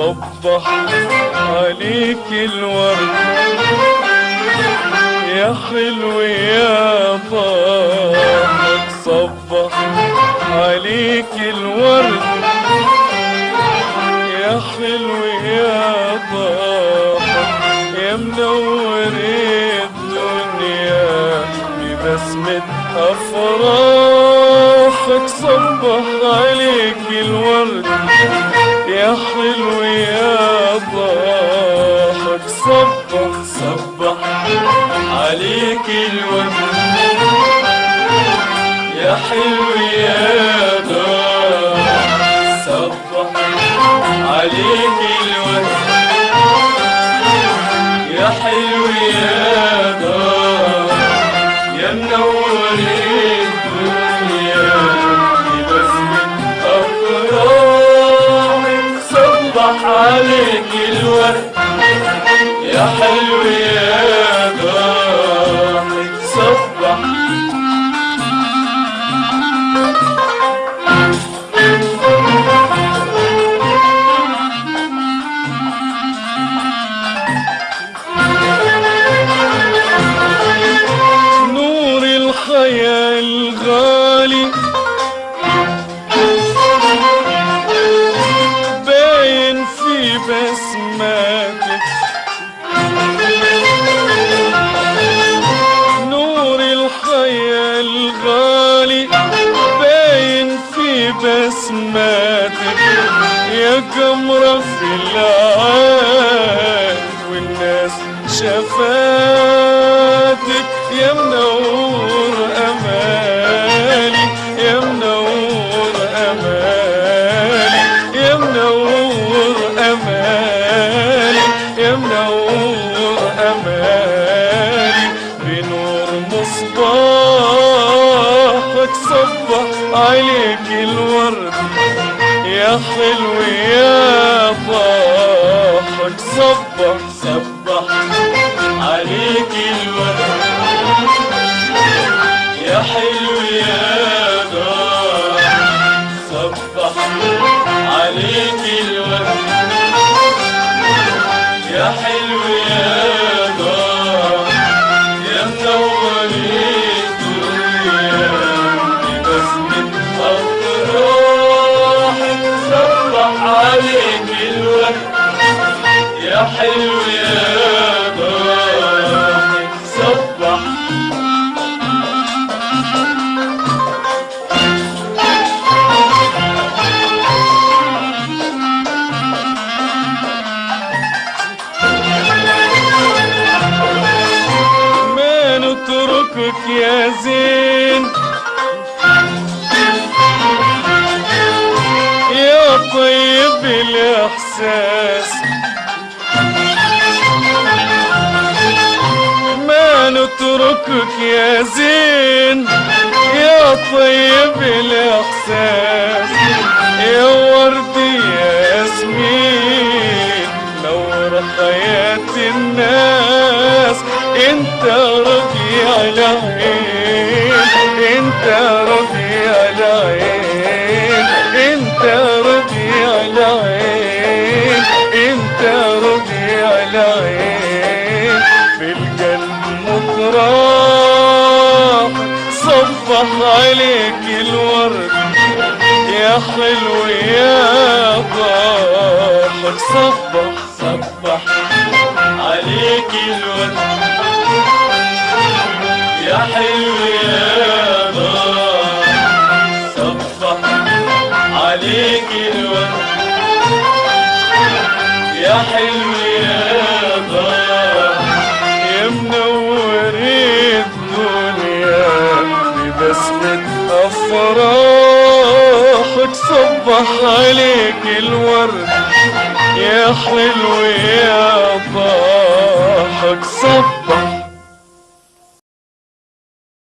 صبح عليك الورد يا حلو يا ضاحك، صبح عليك الورد يا حلو يا ضاحك، يا منور الدنيا ببسمة أفراحك. صبح عليك الورد يا حلو يا ضاحك، صبح عليك الورد يا حلو يا ضاحك، صبح عليك الورد يا حلو يا ضاحك، يا منور الدنيا ببسمة أفراحك. صبح عليك الورد يا حلو يا ضاحك، صبح نور الحياة الغالي باين في بسماتك، نور الحياة الغالي باين في بسماتك، يا قمرة في العين والناس شفاتك، يا منور أمالي يا منور أمالي يا منور أمالي يا منور أمالي بنور مصباحك. صبح عليك الورد يا حلو يا ضاحك، صبح عليك الورد يا حلو يا ضاحك، صبح عليك الورد يا حلو يا ضاحك، يا منور الدنيا ببسمة أفراحك. صبح عليك الورد يا حلو يا ضاحك، صبح ما نتركك يا زين يا طيب الإحساس، ما نتركك يا زين يا طيب الإحساس، يا ورد يا ياسمين نور حياة الناس، انت ربيع العين انت ربيع العين انت ربيع العين انت ربيع العين في القلب مطرح. صبح عليك الورد يا حلو يا ضاحك، صبح عليك الورد يا حلو يا ضاحك، صبح عليك الورد يا حلو يا ضاحك، يا منور الدنيا ببسمة أفراحك. صبح عليك الورد يا حلو يا ضاحك، صبح